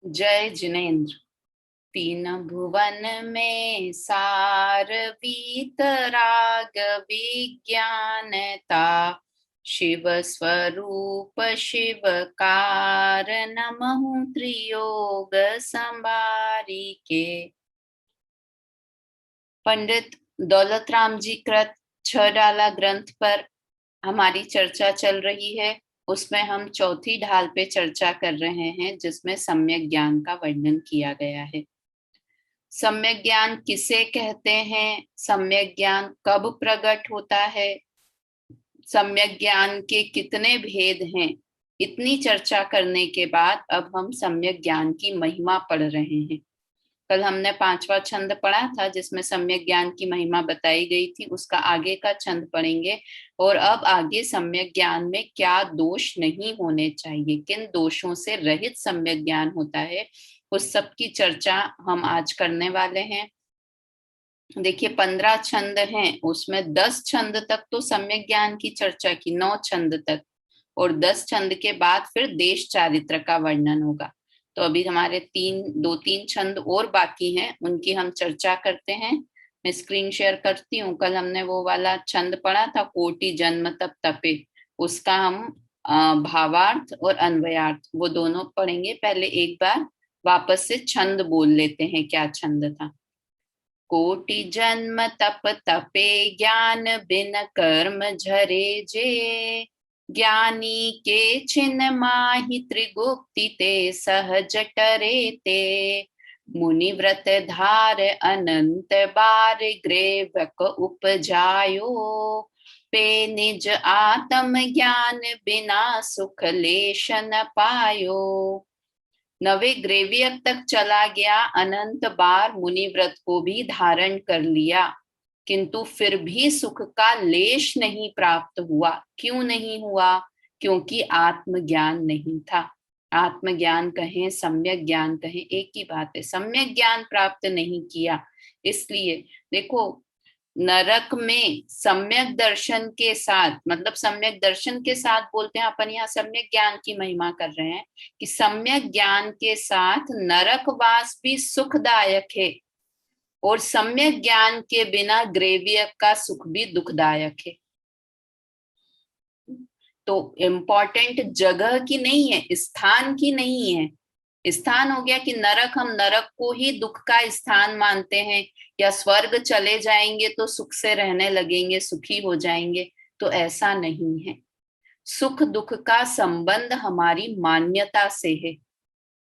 जय जिनेन्द्र। तीन भुवन में सार वीतराग विज्ञानता, शिव स्वरूप शिव कारणमहु त्रियोग संभारिके। पंडित दौलत राम जी कृत 6 डाला ग्रंथ पर हमारी चर्चा चल रही है। उसमें हम चौथी ढाल पे चर्चा कर रहे हैं, जिसमें सम्यक ज्ञान का वर्णन किया गया है। सम्यक ज्ञान किसे कहते हैं, सम्यक ज्ञान कब प्रकट होता है, सम्यक ज्ञान के कितने भेद हैं, इतनी चर्चा करने के बाद अब हम सम्यक ज्ञान की महिमा पढ़ रहे हैं। कल हमने 5वां छंद पढ़ा था जिसमें सम्यक ज्ञान की महिमा बताई गई थी, उसका आगे का छंद पढ़ेंगे। और अब आगे सम्यक ज्ञान में क्या दोष नहीं होने चाहिए, किन दोषों से रहित सम्यक ज्ञान होता है, उस सब की चर्चा हम आज करने वाले हैं। देखिए 15 छंद हैं, उसमें 10 छंद तक तो सम्यक ज्ञान की चर्चा की, 9 छंद तक, और 10 छंद के बाद फिर देश चारित्र का वर्णन होगा। तो अभी हमारे 2-3 छंद और बाकी हैं, उनकी हम चर्चा करते हैं। मैं स्क्रीन शेयर करती हूँ। कल हमने वो वाला छंद पढ़ा था, कोटि जन्म तप तपे, उसका हम भावार्थ और अन्वयार्थ वो दोनों पढ़ेंगे। पहले एक बार वापस से छंद बोल लेते हैं, क्या छंद था। कोटि जन्म तप तपे, ज्ञान बिन कर्म झरे जे, ज्ञानी के छिन माहि त्रिगुप्ति ते, सहज टरे ते, मुनि व्रत धार अनंत बार, ग्रेवक उपजायो, पे निज आत्म ज्ञान बिना सुख लेश न पायो। नवे ग्रेवियक तक चला गया, अनंत बार मुनि व्रत को भी धारण कर लिया, किंतु फिर भी सुख का लेश नहीं प्राप्त हुआ। क्यों नहीं हुआ? क्योंकि आत्मज्ञान नहीं था। आत्मज्ञान कहें सम्यक ज्ञान कहें एक ही बात है, सम्यक ज्ञान प्राप्त नहीं किया। इसलिए देखो, नरक में सम्यक दर्शन के साथ, मतलब सम्यक दर्शन के साथ बोलते हैं अपन, यहाँ सम्यक ज्ञान की महिमा कर रहे हैं कि सम्यक ज्ञान के साथ नरकवास भी सुखदायक है, और सम्यक ज्ञान के बिना ग्रेवियक का सुख भी दुखदायक है। तो इम्पोर्टेंट जगह की नहीं है, स्थान की नहीं है। स्थान हो गया कि नरक, हम नरक को ही दुख का स्थान मानते हैं, या स्वर्ग चले जाएंगे तो सुख से रहने लगेंगे, सुखी हो जाएंगे, तो ऐसा नहीं है। सुख दुख का संबंध हमारी मान्यता से है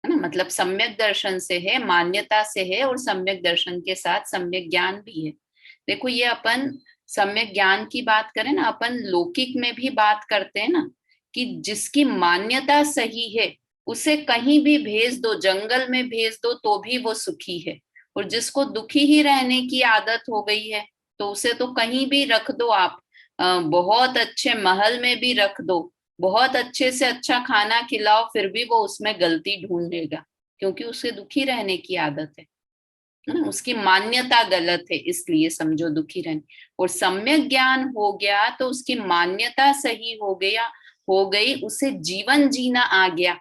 ना, मतलब सम्यक दर्शन से है, मान्यता से है, और सम्यक दर्शन के साथ सम्यक ज्ञान भी है। देखो ये अपन सम्यक ज्ञान की बात करें ना, अपन लौकिक में भी बात करते हैं ना, कि जिसकी मान्यता सही है उसे कहीं भी भेज दो, जंगल में भेज दो तो भी वो सुखी है। और जिसको दुखी ही रहने की आदत हो गई है तो उसे तो कहीं भी रख दो आप, बहुत अच्छे महल में भी रख दो, बहुत अच्छे से अच्छा खाना खिलाओ, फिर भी वो उसमें गलती ढूंढेगा, क्योंकि उसे दुखी रहने की आदत है ना, उसकी मान्यता गलत है, इसलिए समझो दुखी रहने। और सम्यक ज्ञान हो गया तो उसकी मान्यता सही हो गया, हो गई, उसे जीवन जीना आ गया,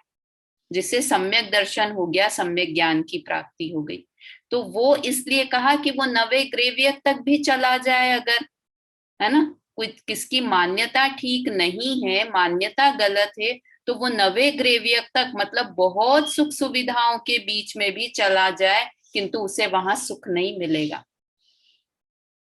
जिसे सम्यक दर्शन हो गया, सम्यक ज्ञान की प्राप्ति हो गई। तो वो इसलिए कहा कि वो नवे ग्रेवियक तक भी चला जाए अगर, है ना, कोई किसकी मान्यता ठीक नहीं है, मान्यता गलत है, तो वो नवे ग्रेवियक तक, मतलब बहुत सुख सुविधाओं के बीच में भी चला जाए, किंतु उसे वहां सुख नहीं मिलेगा।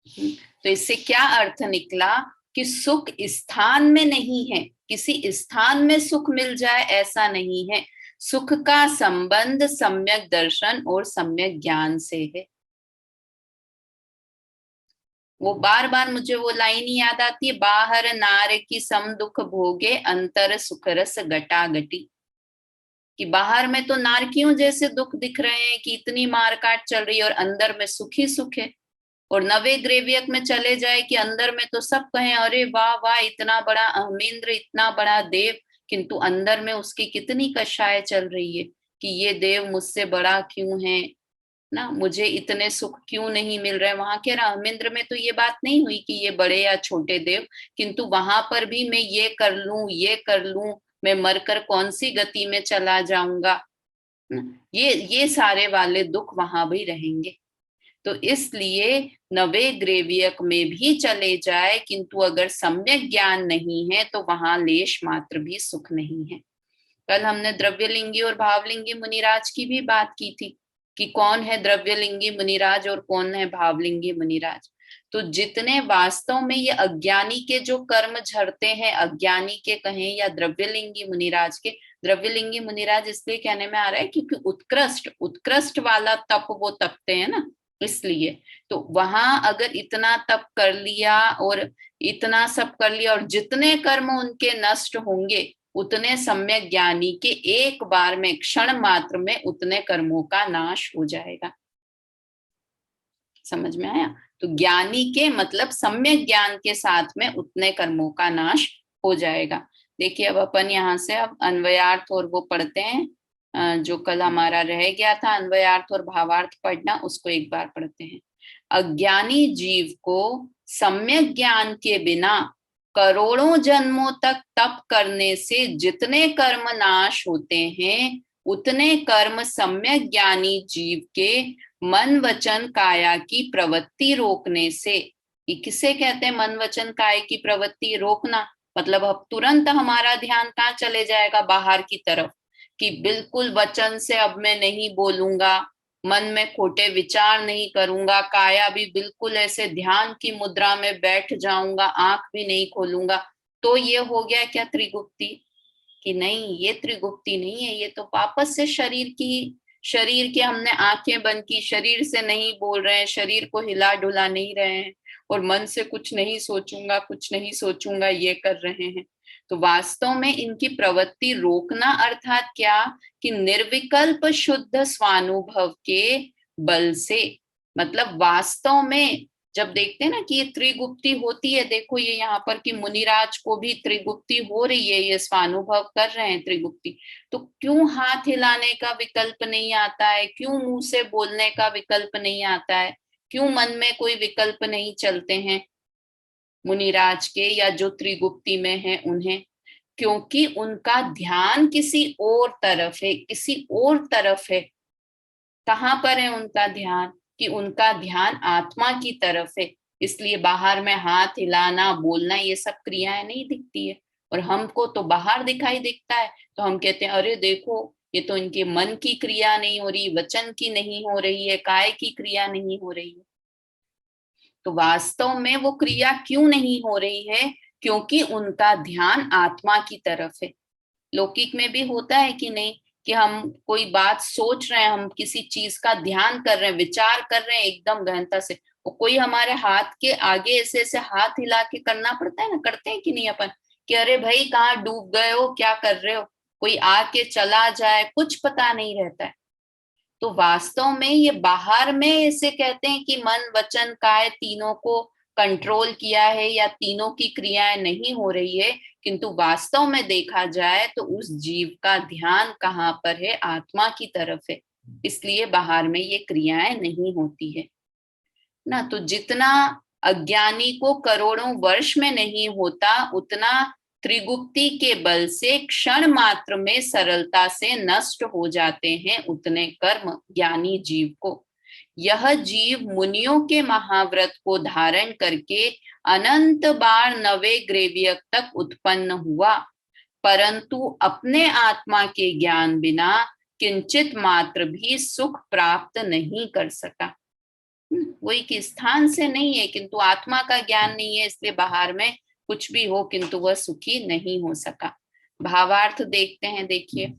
तो इससे क्या अर्थ निकला कि सुख स्थान में नहीं है, किसी स्थान में सुख मिल जाए ऐसा नहीं है। सुख का संबंध सम्यक दर्शन और सम्यक ज्ञान से है। वो बार बार मुझे वो लाइन ही याद आती है, बाहर नार की सम दुख भोगे, अंतर सुख रस गटा गटी। कि बाहर में तो नारकियों जैसे दुख दिख रहे हैं कि इतनी मारकाट चल रही है, और अंदर में सुख ही सुख है। और नवे ग्रेवियक में चले जाए कि अंदर में तो सब कहें अरे वाह वाह, इतना बड़ा अहमेंद्र, इतना बड़ा देव, किंतु अंदर में उसकी कितनी कषाय चल रही है कि ये देव मुझसे बड़ा क्यों है ना, मुझे इतने सुख क्यों नहीं मिल रहे। वहां के रामेंद्र में तो ये बात नहीं हुई कि ये बड़े या छोटे देव, किंतु वहां पर भी मैं ये कर लूं, ये कर लूं, मैं मरकर कौन सी गति में चला जाऊंगा ये सारे वाले दुख वहां भी रहेंगे। तो इसलिए नवे ग्रेवियक में भी चले जाए, किंतु अगर सम्यक ज्ञान नहीं है तो वहां लेश मात्र भी सुख नहीं है। कल हमने द्रव्यलिंगी और भावलिंगी मुनिराज की भी बात की थी कि कौन है द्रव्यलिंगी मुनिराज और कौन है भावलिंगी मुनिराज। तो जितने वास्तव में ये अज्ञानी के जो कर्म झरते हैं, अज्ञानी के कहें या द्रव्यलिंगी मुनिराज के, द्रव्यलिंगी मुनिराज इसलिए कहने में आ रहा है क्योंकि उत्कृष्ट उत्कृष्ट वाला तप वो तपते हैं ना, इसलिए। तो वहां अगर इतना तप कर लिया और इतना सब कर लिया और जितने कर्म उनके नष्ट होंगे, उतने सम्यक ज्ञानी के एक बार में क्षण मात्र में उतने कर्मों का नाश हो जाएगा। समझ में आया? तो ज्ञानी के मतलब सम्यक ज्ञान के साथ में उतने कर्मों का नाश हो जाएगा। देखिए अब अपन यहाँ से अब अन्वयार्थ और वो पढ़ते हैं, जो कल हमारा रह गया था अन्वयार्थ और भावार्थ पढ़ना, उसको एक बार पढ़ते हैं। अज्ञानी जीव को सम्यक ज्ञान के बिना करोड़ों जन्मों तक तप करने से जितने कर्म नाश होते हैं, उतने कर्म सम्यक ज्ञानी जीव के मन वचन काया की प्रवृत्ति रोकने से। किसे कहते हैं मन वचन काय की प्रवृत्ति रोकना? मतलब अब तुरंत हमारा ध्यान कहाँ चले जाएगा? बाहर की तरफ, कि बिल्कुल वचन से अब मैं नहीं बोलूंगा, मन में खोटे विचार नहीं करूंगा, काया भी बिल्कुल ऐसे ध्यान की मुद्रा में बैठ जाऊंगा, आंख भी नहीं खोलूंगा। तो ये हो गया क्या त्रिगुप्ति? कि नहीं, ये त्रिगुप्ति नहीं है, ये तो वापस से शरीर की हमने आंखें बंद की, शरीर से नहीं बोल रहे हैं, शरीर को हिला डुला नहीं रहे हैं, और मन से कुछ नहीं सोचूंगा कुछ नहीं सोचूंगा ये कर रहे हैं। तो वास्तव में इनकी प्रवृत्ति रोकना अर्थात क्या? कि निर्विकल्प शुद्ध स्वानुभव के बल से, मतलब वास्तव में जब देखते हैं ना कि ये त्रिगुप्ति होती है, देखो ये यहाँ पर कि मुनिराज को भी त्रिगुप्ति हो रही है, ये स्वानुभव कर रहे हैं त्रिगुप्ति, तो क्यों हाथ हिलाने का विकल्प नहीं आता है? क्यों मुंह से बोलने का विकल्प नहीं आता है? क्यों मन में कोई विकल्प नहीं चलते हैं मुनिराज के या जो त्रिगुप्ति में है उन्हें? क्योंकि उनका ध्यान किसी और तरफ है, किसी और तरफ है। कहाँ पर है उनका ध्यान? कि उनका ध्यान आत्मा की तरफ है, इसलिए बाहर में हाथ हिलाना बोलना ये सब क्रियाएं नहीं दिखती है। और हमको तो बाहर दिखाई दिखता है, तो हम कहते हैं अरे देखो ये तो इनके मन की क्रिया नहीं हो रही, वचन की नहीं हो रही है, काय की क्रिया नहीं हो रही है। तो वास्तव में वो क्रिया क्यों नहीं हो रही है? क्योंकि उनका ध्यान आत्मा की तरफ है। लौकिक में भी होता है कि नहीं, कि हम कोई बात सोच रहे हैं, हम किसी चीज का ध्यान कर रहे हैं, विचार कर रहे हैं एकदम गहनता से, वो कोई हमारे हाथ के आगे ऐसे ऐसे हाथ हिला के करना पड़ता है ना, करते हैं कि नहीं अपन, कि अरे भाई कहाँ डूब गए हो, क्या कर रहे हो, कोई आके चला जाए, कुछ पता नहीं रहता है। तो वास्तव में ये बाहर में ऐसे कहते हैं कि मन वचन काय तीनों को कंट्रोल किया है या तीनों की क्रियाएं नहीं हो रही है, किंतु वास्तव में देखा जाए तो उस जीव का ध्यान कहाँ पर है? आत्मा की तरफ है, इसलिए बाहर में ये क्रियाएं नहीं होती है ना। तो जितना अज्ञानी को करोड़ों वर्ष में नहीं होता, उतना त्रिगुप्ति के बल से क्षण मात्र में सरलता से नष्ट हो जाते हैं उतने कर्म ज्ञानी जीव को। यह जीव मुनियों के महाव्रत को धारण करके अनंत बार नवे ग्रेवियक तक उत्पन्न हुआ, परंतु अपने आत्मा के ज्ञान बिना किंचित मात्र भी सुख प्राप्त नहीं कर सका। वही कि स्थान से नहीं है किंतु आत्मा का ज्ञान नहीं है, इसलिए बाहर में कुछ भी हो किंतु वह सुखी नहीं हो सका। भावार्थ देखते हैं, देखिए।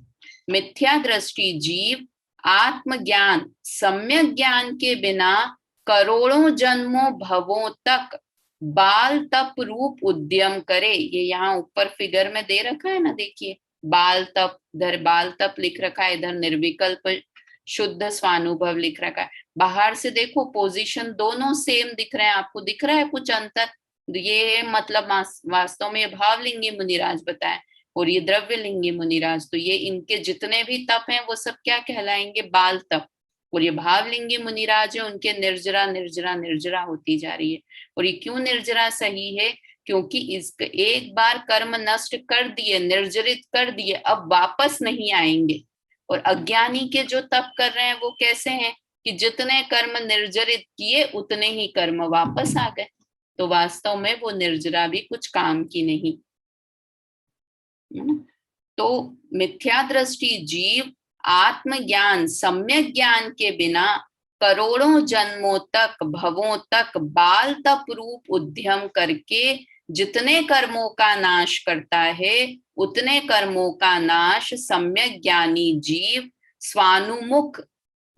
मिथ्या दृष्टि जीव आत्मज्ञान सम्यक ज्ञान के बिना करोड़ों जन्मों भवों तक बाल तप रूप उद्यम करे। ये यहाँ ऊपर फिगर में दे रखा है ना, देखिए बाल तप, इधर बाल तप लिख रखा है, इधर निर्विकल्प शुद्ध स्वानुभव लिख रखा है। बाहर से देखो पोजीशन दोनों सेम दिख रहे हैं, आपको दिख रहा है कुछ अंतर? ये मतलब वास्तव में ये भावलिंगी मुनिराज बताए और ये द्रव्यलिंगी मुनिराज, तो ये इनके जितने भी तप हैं वो सब क्या कहलाएंगे? बाल तप। और ये भावलिंगी मुनिराज है, उनके निर्जरा निर्जरा निर्जरा होती जा रही है। और ये क्यों निर्जरा सही है? क्योंकि इस एक बार कर्म नष्ट कर दिए, निर्जरित कर दिए, अब वापस नहीं आएंगे। और अज्ञानी के जो तप कर रहे हैं वो कैसे हैं कि जितने कर्म निर्जरित किए उतने ही कर्म वापस आ गए, तो वास्तव में वो निर्जरा भी कुछ काम की नहीं, है ना। तो मिथ्या दृष्टि जीव आत्मज्ञान सम्यक ज्ञान के बिना करोड़ों जन्मों तक भवों तक बाल तप रूप उद्यम करके जितने कर्मों का नाश करता है उतने कर्मों का नाश सम्यक ज्ञानी जीव स्वानुमुख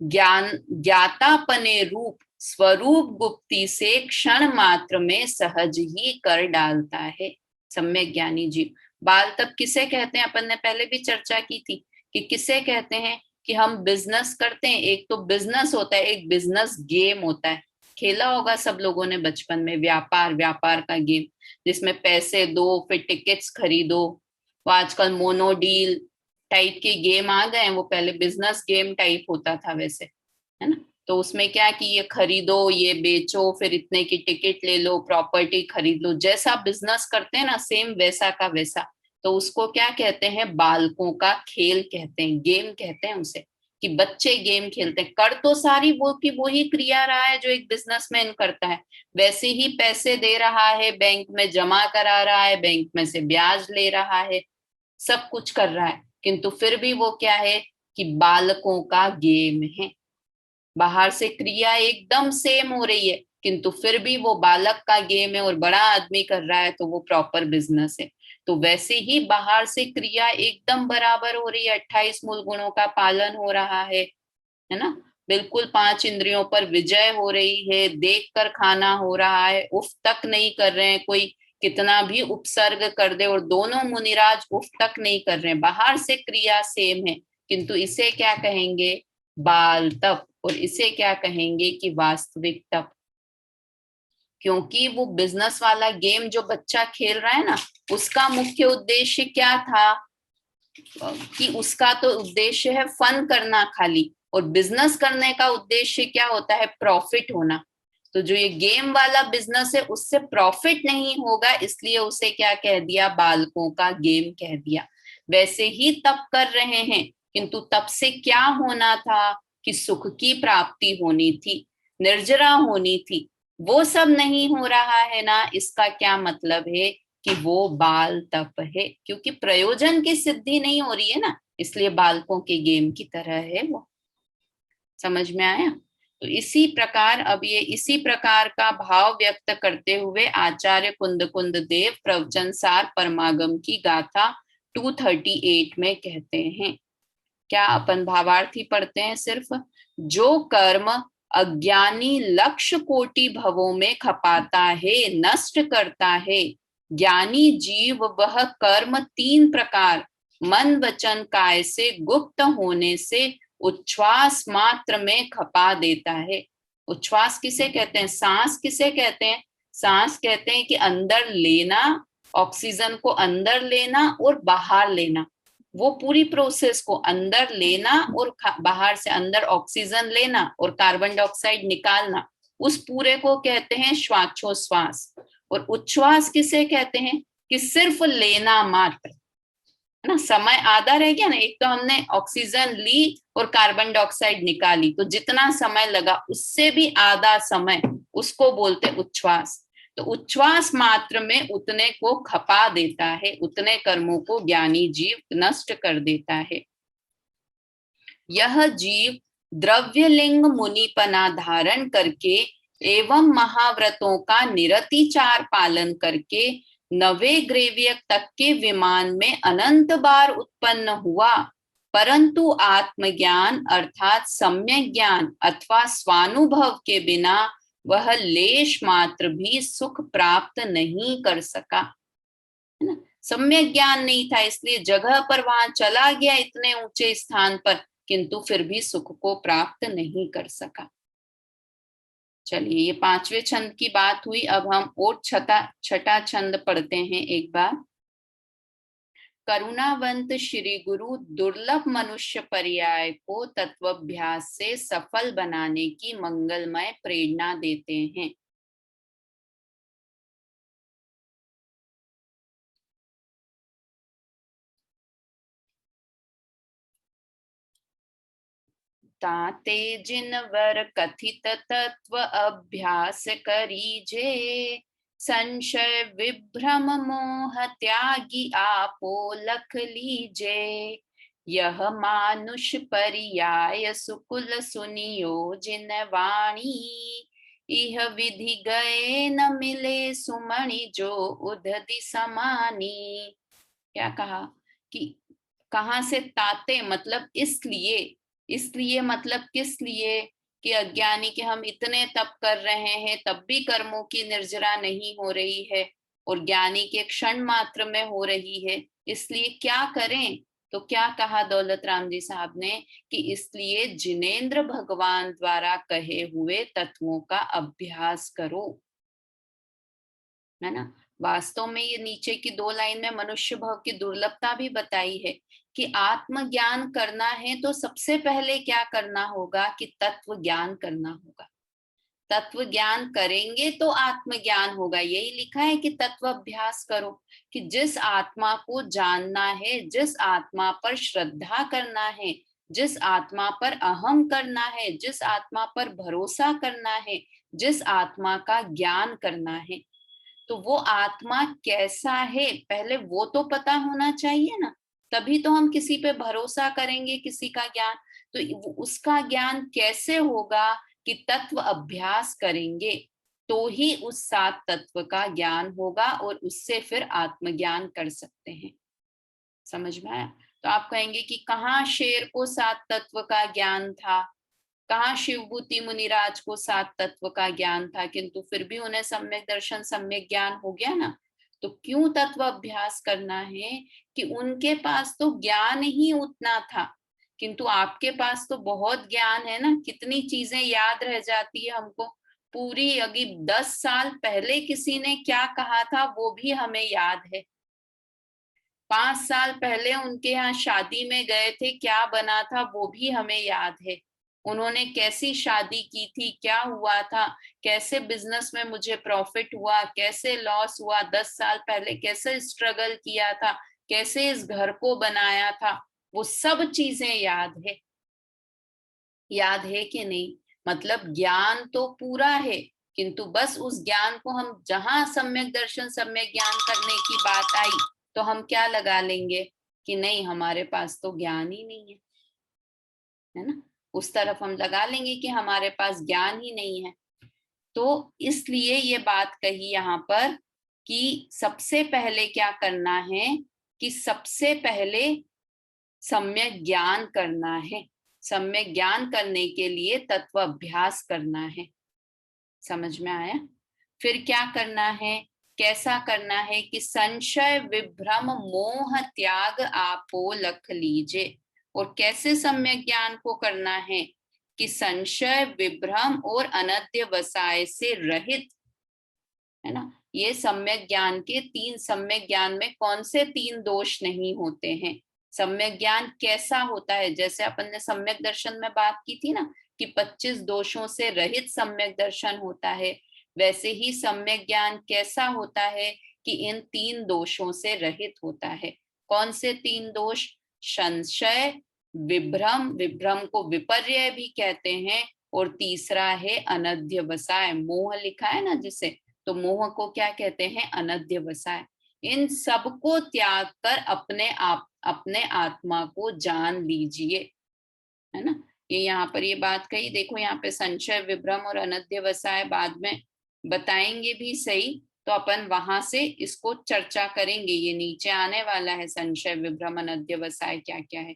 ज्ञान ज्ञातापने रूप स्वरूप गुप्ति से क्षण मात्र में सहज ही कर डालता है। सम्यक ज्ञानी जीव बाल तप किसे कहते हैं, अपन ने पहले भी चर्चा की थी कि किसे कहते हैं कि हम बिजनेस करते हैं, एक तो बिजनेस होता है, एक बिजनेस गेम होता है। खेला होगा सब लोगों ने बचपन में, व्यापार व्यापार का गेम जिसमें पैसे दो फिर टिकट्स खरीदो। वो आजकल मोनोडील टाइप के गेम आ गए हैं, वो पहले बिजनेस गेम टाइप होता था वैसे, है ना। तो उसमें क्या कि ये खरीदो ये बेचो फिर इतने की टिकट ले लो प्रॉपर्टी खरीद लो, जैसा बिजनेस करते हैं ना सेम वैसा का वैसा। तो उसको क्या कहते हैं, बालकों का खेल कहते हैं, गेम कहते हैं उसे, कि बच्चे गेम खेलते हैं। कर तो सारी वो की वो ही क्रिया रहा है जो एक बिजनेसमैन करता है, वैसे ही पैसे दे रहा है, बैंक में जमा करा रहा है, बैंक में से ब्याज ले रहा है, सब कुछ कर रहा है, किंतु फिर भी वो क्या है कि बालकों का गेम है। बाहर से क्रिया एकदम सेम हो रही है किंतु फिर भी वो बालक का गेम है और बड़ा आदमी कर रहा है तो वो प्रॉपर बिजनेस है। तो वैसे ही बाहर से क्रिया एकदम बराबर हो रही है, 28 मूल गुणों का पालन हो रहा है ना, बिल्कुल 5 इंद्रियों पर विजय हो रही है, देख कर खाना हो रहा है, उफ तक नहीं कर रहे हैं, कोई कितना भी उपसर्ग कर दे और दोनों मुनिराज उफ तक नहीं कर रहे हैं, बाहर से क्रिया सेम है, किंतु इसे क्या कहेंगे, बाल तप, और इसे क्या कहेंगे कि वास्तविक तप। क्योंकि वो बिजनेस वाला गेम जो बच्चा खेल रहा है ना, उसका मुख्य उद्देश्य क्या था कि उसका तो उद्देश्य है फन करना खाली, और बिजनेस करने का उद्देश्य क्या होता है, प्रॉफिट होना। तो जो ये गेम वाला बिजनेस है उससे प्रॉफिट नहीं होगा, इसलिए उसे क्या कह दिया, बालकों का गेम कह दिया। वैसे ही तप कर रहे हैं किंतु तप से क्या होना था कि सुख की प्राप्ति होनी थी, निर्जरा होनी थी, वो सब नहीं हो रहा है ना, इसका क्या मतलब है कि वो बाल तप है, क्योंकि प्रयोजन की सिद्धि नहीं हो रही है ना, इसलिए बालकों के गेम की तरह है वो। समझ में आया। तो इसी प्रकार अब ये इसी प्रकार का भाव व्यक्त करते हुए आचार्य कुंद कुंद देव प्रवचन सार परमागम की गाथा 238 में कहते हैं, क्या अपन भावार्थी पढ़ते हैं सिर्फ, जो कर्म अज्ञानी लक्ष्य कोटि भवों में खपाता है नष्ट करता है, ज्ञानी जीव वह कर्म 3 प्रकार मन वचन काय से गुप्त होने से उच्छ्वास मात्र में खपा देता है। उच्छ्वास किसे कहते हैं, सांस किसे कहते हैं, सांस कहते हैं कि अंदर लेना, ऑक्सीजन को अंदर लेना और बाहर लेना, वो पूरी प्रोसेस को अंदर लेना और बाहर से अंदर ऑक्सीजन लेना और कार्बन डाइऑक्साइड निकालना, उस पूरे को कहते हैं श्वासोच्छ्वास। और उच्छ्वास किसे कहते हैं कि सिर्फ लेना मात्र, है ना, समय आधा रह गया ना, एक तो हमने ऑक्सीजन ली और कार्बन डाइऑक्साइड निकाली तो जितना समय लगा उससे भी आधा समय, उसको बोलते उच्छ्वास। तो उच्छ्वास मात्र में उतने को खपा देता है, उतने कर्मों को ज्ञानी जीव नष्ट कर देता है। यह जीव द्रव्यलिंग मुनिपना धारण करके एवं महाव्रतों का निरतिचार पालन करके नवे ग्रेवियक तक के विमान में अनंत बार उत्पन्न हुआ, परंतु आत्मज्ञान अर्थात सम्यक ज्ञान अथवा स्वानुभव के बिना वह लेश मात्र भी सुख प्राप्त नहीं कर सका, है ना। सम्यक ज्ञान नहीं था इसलिए जगह पर वहां चला गया इतने ऊंचे स्थान पर, किंतु फिर भी सुख को प्राप्त नहीं कर सका। चलिए ये 5वें छंद की बात हुई, अब हम और छठा छंद पढ़ते हैं एक बार। करुणावंत श्री गुरु दुर्लभ मनुष्य पर्याय को तत्वाभ्यास से सफल बनाने की मंगलमय प्रेरणा देते हैं। ताते जिनवर कथित तत्व अभ्यास करीजे, संशय विभ्रम मोह त्यागी आपो लख लीजे। यह मानुष पर्याय सुकुल सुनियो जिन वाणी, इह विधि गए न मिले सुमणि जो उदधि समानी। क्या कहा कि कहां से ताते मतलब इसलिए, इसलिए मतलब किस लिए कि अज्ञानी के हम इतने तप कर रहे हैं तब भी कर्मों की निर्जरा नहीं हो रही है, और ज्ञानी के क्षण मात्र में हो रही है, इसलिए क्या करें। तो क्या कहा दौलत राम जी साहब ने कि इसलिए जिनेंद्र भगवान द्वारा कहे हुए तत्वों का अभ्यास करो, है ना। वास्तव में ये नीचे की 2 लाइन में मनुष्य भाव की दुर्लभता भी बताई है कि आत्मज्ञान करना है तो सबसे पहले क्या करना होगा कि तत्व ज्ञान करना होगा। तत्व ज्ञान करेंगे तो आत्मज्ञान होगा। यही लिखा है कि तत्व अभ्यास करो, कि जिस आत्मा को जानना है, जिस आत्मा पर श्रद्धा करना है, जिस आत्मा पर अहम करना है, जिस आत्मा पर भरोसा करना है, जिस आत्मा का ज्ञान करना है, तो वो आत्मा कैसा है पहले वो तो पता होना चाहिए ना, तभी तो हम किसी पे भरोसा करेंगे, किसी का ज्ञान। तो उसका ज्ञान कैसे होगा कि तत्व अभ्यास करेंगे तो ही उस 7 तत्व का ज्ञान होगा और उससे फिर आत्मज्ञान कर सकते हैं। समझ में आया। तो आप कहेंगे कि कहाँ शेर को 7 तत्व का ज्ञान था, कहाँ शिवभूति मुनिराज को 7 तत्व का ज्ञान था, किंतु फिर भी उन्हें सम्यक दर्शन सम्यक ज्ञान हो गया ना। तो क्यों तत्व अभ्यास करना है कि उनके पास तो ज्ञान ही उतना था, किंतु आपके पास तो बहुत ज्ञान है ना, कितनी चीजें याद रह जाती है हमको। पूरी अभी 10 साल पहले किसी ने क्या कहा था वो भी हमें याद है। 5 साल पहले उनके यहाँ शादी में गए थे, क्या बना था वो भी हमें याद है। उन्होंने कैसी शादी की थी, क्या हुआ था, कैसे बिजनेस में मुझे प्रॉफिट हुआ, कैसे लॉस हुआ, 10 साल पहले कैसे स्ट्रगल किया था, कैसे इस घर को बनाया था, वो सब चीजें याद है। याद है कि नहीं। मतलब ज्ञान तो पूरा है, किंतु बस उस ज्ञान को हम जहां सम्यक दर्शन सम्यक ज्ञान करने की बात आई तो हम क्या लगा लेंगे कि नहीं हमारे पास तो ज्ञान ही नहीं है ना। उस तरफ हम लगा लेंगे कि हमारे पास ज्ञान ही नहीं है। तो इसलिए ये बात कही यहाँ पर कि सबसे पहले क्या करना है कि सबसे पहले सम्यक ज्ञान करना है। सम्यक ज्ञान करने के लिए तत्व अभ्यास करना है। समझ में आया। फिर क्या करना है, कैसा करना है कि संशय विभ्रम मोह त्याग आपो लख लीजे। और कैसे सम्यक ज्ञान को करना है कि संशय विभ्रम और अनध्यवसाय से रहित, है ना। ये सम्यक ज्ञान के 3, सम्यक ज्ञान में कौन से 3 दोष नहीं होते हैं। सम्यक ज्ञान कैसा होता है, जैसे अपन ने सम्यक दर्शन में बात की थी ना कि 25 दोषों से रहित सम्यक दर्शन होता है, वैसे ही सम्यक ज्ञान कैसा होता है कि इन 3 दोषों से रहित होता है। कौन से 3 दोष, संशय, विभ्रम, विभ्रम को विपर्य भी कहते हैं, और तीसरा है अनध्यवसाय, मोह लिखा है ना जिसे, तो मोह को क्या कहते हैं, अनध्यवसाय। इन सबको त्याग कर अपने आत्मा को जान लीजिए, है ना। ये यहाँ पर ये बात कही, देखो यहाँ पे संशय विभ्रम और अनध्यवसाय बाद में बताएंगे भी सही, तो अपन वहां से इसको चर्चा करेंगे, ये नीचे आने वाला है संशय विभ्रम अनध्यवसाय क्या क्या है।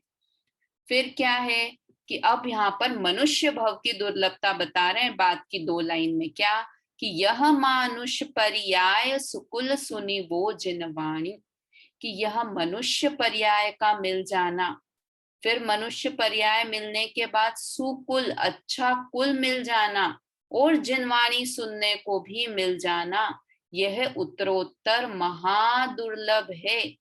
फिर क्या है कि अब यहाँ पर मनुष्य भव की दुर्लभता बता रहे हैं बात की 2 लाइन में, क्या कि यह मानुष पर्याय सुकुल सुनी वो जिनवाणी, कि यह मनुष्य पर्याय का मिल जाना, फिर मनुष्य पर्याय मिलने के बाद सुकुल अच्छा कुल मिल जाना, और जिनवाणी सुनने को भी मिल जाना, यह उत्तरोत्तर महादुर्लभ है,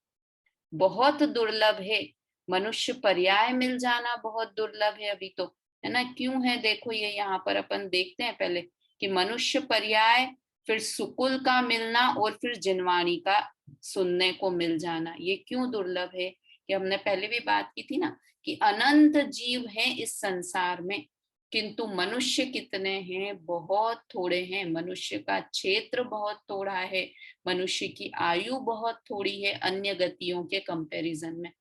बहुत दुर्लभ है। मनुष्य पर्याय मिल जाना बहुत दुर्लभ है अभी तो, है ना। क्यों है देखो ये यहाँ पर अपन देखते हैं पहले कि मनुष्य पर्याय, फिर सुकुल का मिलना और फिर जिनवाणी का सुनने को मिल जाना, ये क्यों दुर्लभ है। ये हमने पहले भी बात की थी ना कि अनंत जीव हैं इस संसार में, किंतु मनुष्य कितने हैं? बहुत थोड़े हैं। मनुष्य का क्षेत्र बहुत थोड़ा है, मनुष्य की आयु बहुत थोड़ी है अन्य गतियों के कंपैरिजन में।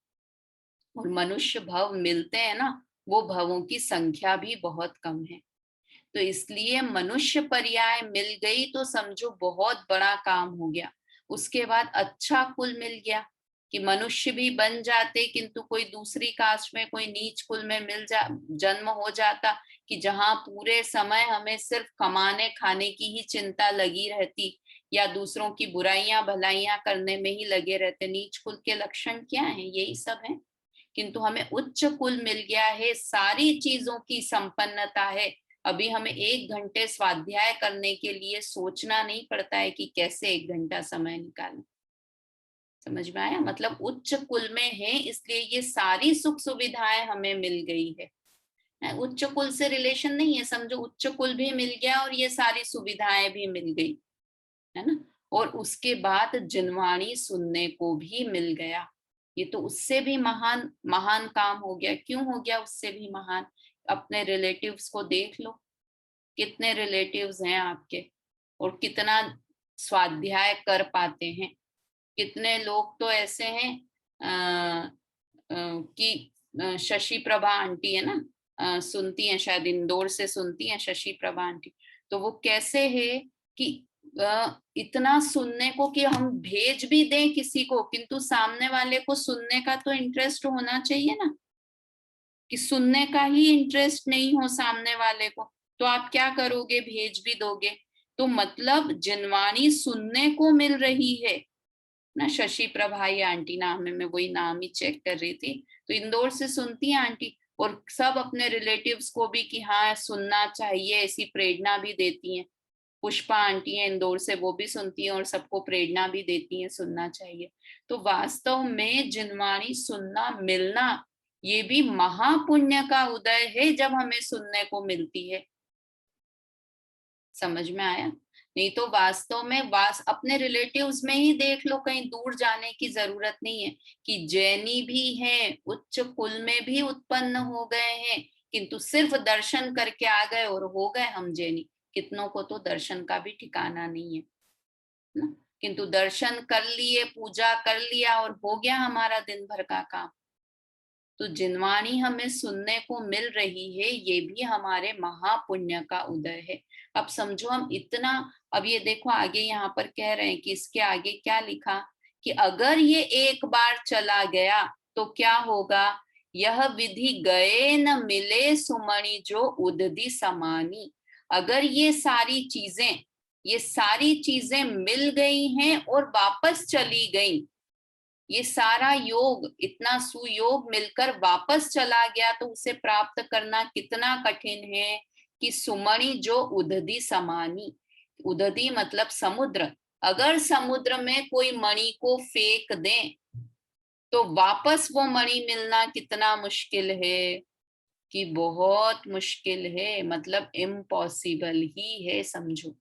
और मनुष्य भव मिलते हैं ना, वो भवों की संख्या भी बहुत कम है। तो इसलिए मनुष्य पर्याय मिल गई तो समझो बहुत बड़ा काम हो गया। उसके बाद अच्छा कुल मिल गया कि मनुष्य भी बन जाते, किंतु कोई दूसरी कास्ट में, कोई नीच कुल में जन्म हो जाता कि जहां पूरे समय हमें सिर्फ कमाने खाने की ही चिंता लगी रहती, या दूसरों की बुराइयां भलाइयां करने में ही लगे रहते। नीच कुल के लक्षण क्या है? यही सब है। किंतु हमें उच्च कुल मिल गया है, सारी चीजों की संपन्नता है। अभी हमें 1 घंटे स्वाध्याय करने के लिए सोचना नहीं पड़ता है कि कैसे 1 घंटा समय निकालें। समझ में आया? मतलब उच्च कुल में है, इसलिए ये सारी सुख सुविधाएं हमें मिल गई है। उच्च कुल से रिलेशन नहीं है, समझो उच्च कुल भी मिल गया और ये सारी सुविधाएं भी मिल गई, है ना। और उसके बाद जिनवाणी सुनने को भी मिल गया। ये तो उससे भी महान महान काम हो गया। क्यों हो गया उससे भी महान? अपने रिलेटिव्स को देख लो, कितने रिलेटिव्स हैं आपके और कितना स्वाध्याय कर पाते हैं। कितने लोग तो ऐसे हैं कि शशि प्रभा आंटी है ना, सुनती हैं, शायद इंदौर से सुनती हैं शशि प्रभा आंटी। तो वो कैसे है कि इतना सुनने को कि हम भेज भी दें किसी को, किंतु सामने वाले को सुनने का तो इंटरेस्ट होना चाहिए ना। कि सुनने का ही इंटरेस्ट नहीं हो सामने वाले को, तो आप क्या करोगे? भेज भी दोगे। तो मतलब जिनवाणी सुनने को मिल रही है ना। शशि प्रभाई आंटी नाम है, मैं वही नाम ही चेक कर रही थी। तो इंदौर से सुनती है आंटी, और सब अपने रिलेटिव्स को भी कि हाँ सुनना चाहिए, ऐसी प्रेरणा भी देती हैं। पुष्पा आंटी है इंदौर से, वो भी सुनती है और सबको प्रेरणा भी देती है सुनना चाहिए। तो वास्तव में जिनवाणी सुनना मिलना ये भी महापुण्य का उदय है जब हमें सुनने को मिलती है। समझ में आया? नहीं तो वास्तव में अपने रिलेटिव्स में ही देख लो, कहीं दूर जाने की जरूरत नहीं है। कि जैनी भी हैं, उच्च कुल में भी उत्पन्न हो गए हैं, किंतु सिर्फ दर्शन करके आ गए और हो गए हम जैनी। कितनों को तो दर्शन का भी ठिकाना नहीं है ना। किंतु दर्शन कर लिए, पूजा कर लिया और हो गया हमारा दिन भर का काम। तो जिनवाणी हमें सुनने को मिल रही है, ये भी हमारे महापुण्य का उदय है। अब समझो हम इतना, अब ये देखो आगे यहाँ पर कह रहे हैं कि इसके आगे क्या लिखा कि अगर ये एक बार चला गया तो क्या होगा? यह विधि गए न मिले सुमणि जो उदधि समानी। अगर ये सारी चीजें मिल गई हैं और वापस चली गई, ये सारा योग, इतना सुयोग मिलकर वापस चला गया, तो उसे प्राप्त करना कितना कठिन है। कि सुमणि जो उदधि समानी, उदधि मतलब समुद्र, अगर समुद्र में कोई मणि को फेंक दें तो वापस वो मणि मिलना कितना मुश्किल है। कि बहुत मुश्किल है, मतलब इम्पॉसिबल ही है समझो।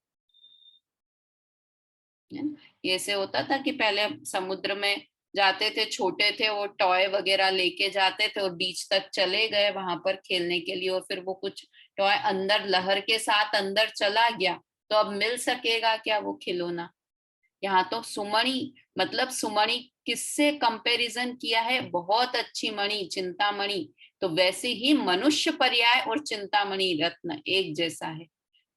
ये ऐसे होता था कि पहले समुद्र में जाते थे, छोटे थे, वो टॉय वगैरह लेके जाते थे और बीच तक चले गए वहां पर खेलने के लिए, और फिर वो कुछ टॉय अंदर लहर के साथ अंदर चला गया, तो अब मिल सकेगा क्या वो खिलौना? यहाँ तो सुमणि, मतलब सुमणि किससे कंपैरिजन किया है? बहुत अच्छी मणि, चिंतामणि। तो वैसे ही मनुष्य पर्याय और चिंतामणि रत्न एक जैसा है।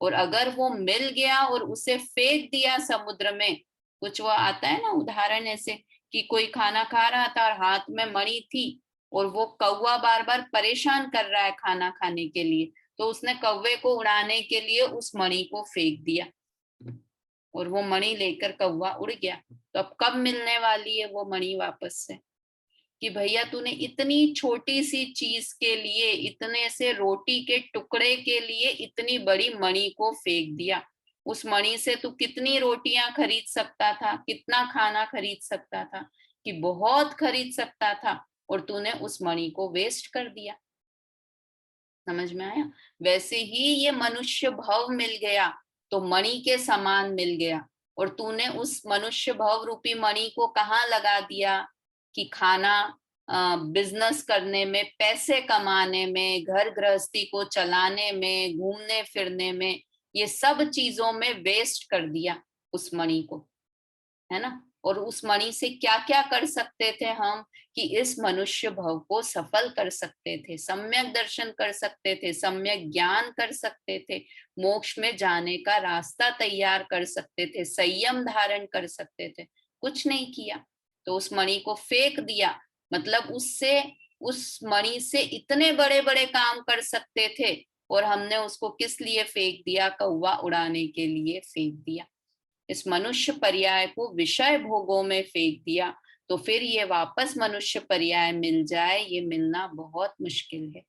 और अगर वो मिल गया और उसे फेंक दिया समुद्र में, कुछ वो आता है ना उदाहरण ऐसे कि कोई खाना खा रहा था और हाथ में मणि थी, और वो कौवा बार बार परेशान कर रहा है खाना खाने के लिए, तो उसने कौवे को उड़ाने के लिए उस मणि को फेंक दिया और वो मणि लेकर कौवा उड़ गया। तो अब कब मिलने वाली है वो मणि वापस से? कि भैया तूने इतनी छोटी सी चीज के लिए, इतने से रोटी के टुकड़े के लिए इतनी बड़ी मणि को फेंक दिया। उस मणि से तू कितनी रोटियां खरीद सकता था, कितना खाना खरीद सकता था, कि बहुत खरीद सकता था, और तूने उस मणि को वेस्ट कर दिया। समझ में आया? वैसे ही ये मनुष्य भव मिल गया तो मणि के समान मिल गया, और तूने उस मनुष्य भव रूपी मणि को कहाँ लगा दिया? कि खाना बिजनेस करने में, पैसे कमाने में, घर गृहस्थी को चलाने में, घूमने फिरने में, ये सब चीजों में वेस्ट कर दिया उस मणि को, है ना। और उस मणि से क्या क्या कर सकते थे हम, कि इस मनुष्य भव को सफल कर सकते थे, सम्यक दर्शन कर सकते थे, सम्यक ज्ञान कर सकते थे, मोक्ष में जाने का रास्ता तैयार कर सकते थे, संयम धारण कर सकते थे। कुछ नहीं किया, तो उस मणि को फेंक दिया। मतलब उससे, उस मणि से इतने बड़े बड़े काम कर सकते थे, और हमने उसको किस लिए फेंक दिया, कौवा उड़ाने के लिए फेंक दिया। इस मनुष्य पर्याय को विषय भोगों में फेंक दिया, तो फिर ये वापस मनुष्य पर्याय मिल जाए, ये मिलना बहुत मुश्किल है।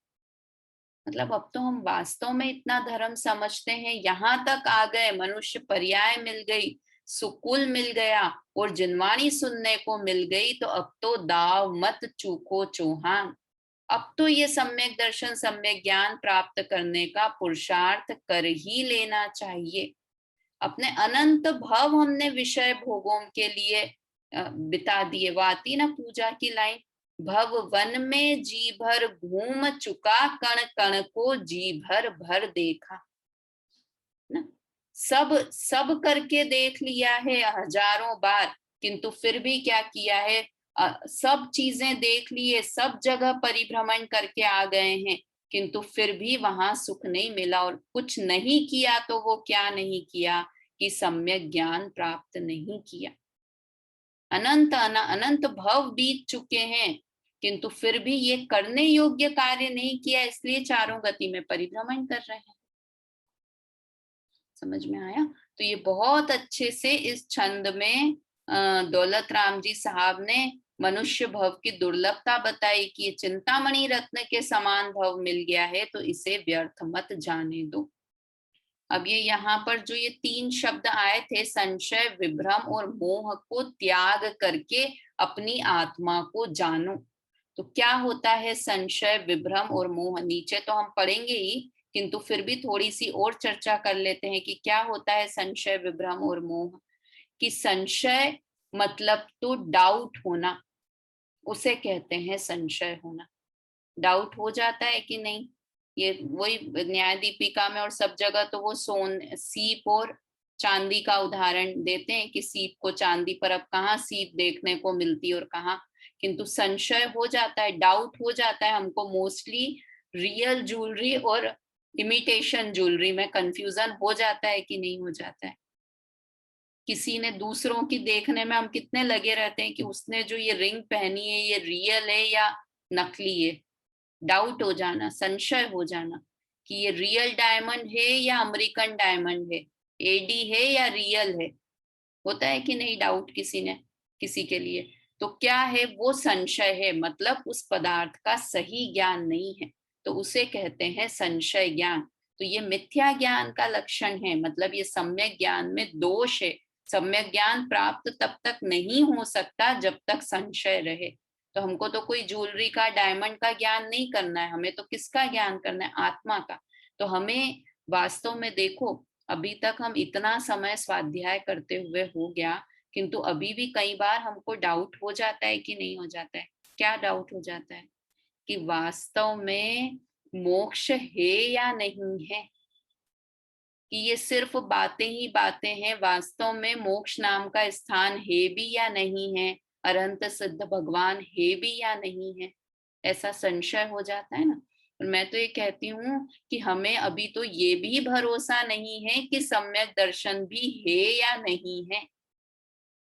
मतलब अब तो हम वास्तव में इतना धर्म समझते हैं, यहाँ तक आ गए, मनुष्य पर्याय मिल गई, सुकुल मिल गया, और जिनवाणी सुनने को मिल गई, तो अब तो दाव मत चूको चौहान। अब तो ये सम्यक दर्शन, सम्यक ज्ञान प्राप्त करने का पुरुषार्थ कर ही लेना चाहिए। अपने अनंत भव हमने विषय भोगों के लिए बिता दिए। वो आती ना पूजा की लाइन, भव वन में जी भर घूम चुका, कण कण को जी भर भर देखा ना। सब सब करके देख लिया है हजारों बार, किंतु फिर भी क्या किया है, सब चीजें देख लिए, सब जगह परिभ्रमण करके आ गए हैं, किंतु फिर भी वहां सुख नहीं मिला। और कुछ नहीं किया, तो वो क्या नहीं किया, कि सम्यक ज्ञान प्राप्त नहीं किया। अनंत अनंत भव बीत चुके हैं, किंतु फिर भी ये करने योग्य कार्य नहीं किया, इसलिए चारों गति में परिभ्रमण कर रहे हैं। समझ में आया। तो ये बहुत अच्छे से इस छंद में दौलत राम जी साहब ने मनुष्य भव की दुर्लभता बताई, कि ये चिंतामणि रत्न के समान भव मिल गया है, तो इसे व्यर्थ मत जाने दो। अब ये यहाँ पर जो ये 3 शब्द आए थे, संशय, विभ्रम और मोह को त्याग करके अपनी आत्मा को जानो। तो क्या होता है संशय, विभ्रम और मोह, नीचे तो हम पढ़ेंगे ही, किंतु फिर भी थोड़ी सी और चर्चा कर लेते हैं कि क्या होता है संशय, विभ्रम और मोह। कि संशय मतलब तो डाउट होना, उसे कहते हैं संशय होना। डाउट हो जाता है कि नहीं, ये वही न्याय दीपिका में और सब जगह तो वो सीप और चांदी का उदाहरण देते हैं, कि सीप को चांदी पर अब कहाँ सीप देखने को मिलती और कहाँ, किंतु संशय हो जाता है, डाउट हो जाता है हमको। मोस्टली रियल ज्वेलरी और इमिटेशन ज्वेलरी में कंफ्यूजन हो जाता है कि नहीं हो जाता है। किसी ने दूसरों की देखने में हम कितने लगे रहते हैं कि उसने जो ये रिंग पहनी है, ये रियल है या नकली है। डाउट हो जाना, संशय हो जाना, कि ये रियल डायमंड है या अमेरिकन डायमंड है, एडी है या रियल है। होता है कि नहीं डाउट किसी ने किसी के लिए। तो क्या है वो, संशय है, मतलब उस पदार्थ का सही ज्ञान नहीं है, तो उसे कहते हैं संशय ज्ञान। तो ये मिथ्या ज्ञान का लक्षण है, मतलब ये सम्यक ज्ञान में दोष है। सम्यक ज्ञान प्राप्त तब तक नहीं हो सकता जब तक संशय रहे। तो हमको तो कोई ज्वेलरी का, डायमंड का ज्ञान नहीं करना है, हमें तो किसका ज्ञान करना है, आत्मा का। तो हमें वास्तव में देखो, अभी तक हम इतना समय स्वाध्याय करते हुए हो गया, किंतु अभी भी कई बार हमको डाउट हो जाता है कि नहीं हो जाता है। क्या डाउट हो जाता है, कि वास्तव में मोक्ष है या नहीं है, कि ये सिर्फ बातें ही बातें हैं, वास्तव में मोक्ष नाम का स्थान है भी या नहीं है, अनंत सिद्ध भगवान है भी या नहीं है, ऐसा संशय हो जाता है ना। और मैं तो ये कहती हूँ कि हमें अभी तो ये भी भरोसा नहीं है कि सम्यक दर्शन भी है या नहीं है,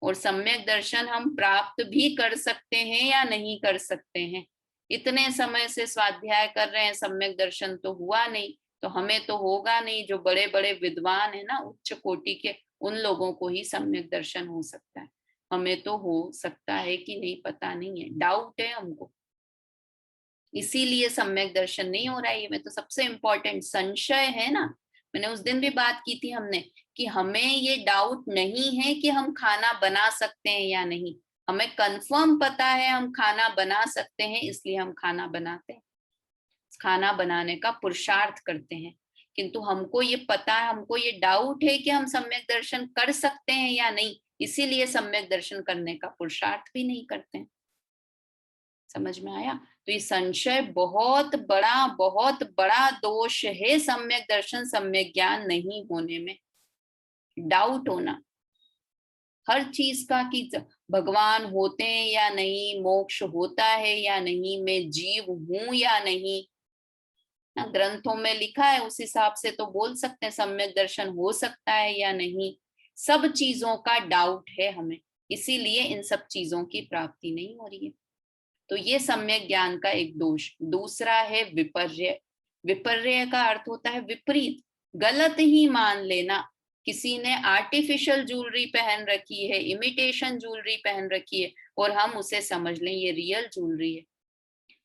और सम्यक दर्शन हम प्राप्त भी कर सकते हैं या नहीं कर सकते हैं। इतने समय से स्वाध्याय कर रहे हैं, सम्यक दर्शन तो हुआ नहीं, तो हमें तो होगा नहीं। जो बड़े बड़े विद्वान है ना, उच्च कोटि के, उन लोगों को ही सम्यक दर्शन हो सकता है, हमें तो हो सकता है कि नहीं, पता नहीं है, डाउट है हमको, इसीलिए सम्यक दर्शन नहीं हो रहा है। ये में तो सबसे इंपॉर्टेंट संशय है ना। मैंने उस दिन भी बात की थी हमने, कि हमें ये डाउट नहीं है कि हम खाना बना सकते हैं या नहीं, हमें कंफर्म पता है हम खाना बना सकते हैं, इसलिए हम खाना बनाते हैं, खाना बनाने का पुरुषार्थ करते हैं। किंतु हमको ये पता है, हमको ये डाउट है कि हम सम्यक दर्शन कर सकते हैं या नहीं, इसीलिए सम्यक दर्शन करने का पुरुषार्थ भी नहीं करते हैं। समझ में आया? तो ये संशय बहुत बड़ा दोष है सम्यक दर्शन सम्यक ज्ञान नहीं होने में। डाउट होना हर चीज का कि भगवान होते हैं या नहीं, मोक्ष होता है या नहीं, मैं जीव हूं या नहीं, ना ग्रंथों में लिखा है उस हिसाब से तो बोल सकते हैं सम्यक दर्शन हो सकता है या नहीं। सब चीजों का डाउट है हमें, इसीलिए इन सब चीजों की प्राप्ति नहीं हो रही है। तो ये सम्यक ज्ञान का एक दोष। दूसरा है विपर्य। विपर्य का अर्थ होता है विपरीत, गलत ही मान लेना। किसी ने आर्टिफिशियल ज्वेलरी पहन रखी है, इमिटेशन ज्वेलरी पहन रखी है, और हम उसे समझ लें ये रियल ज्वेलरी है।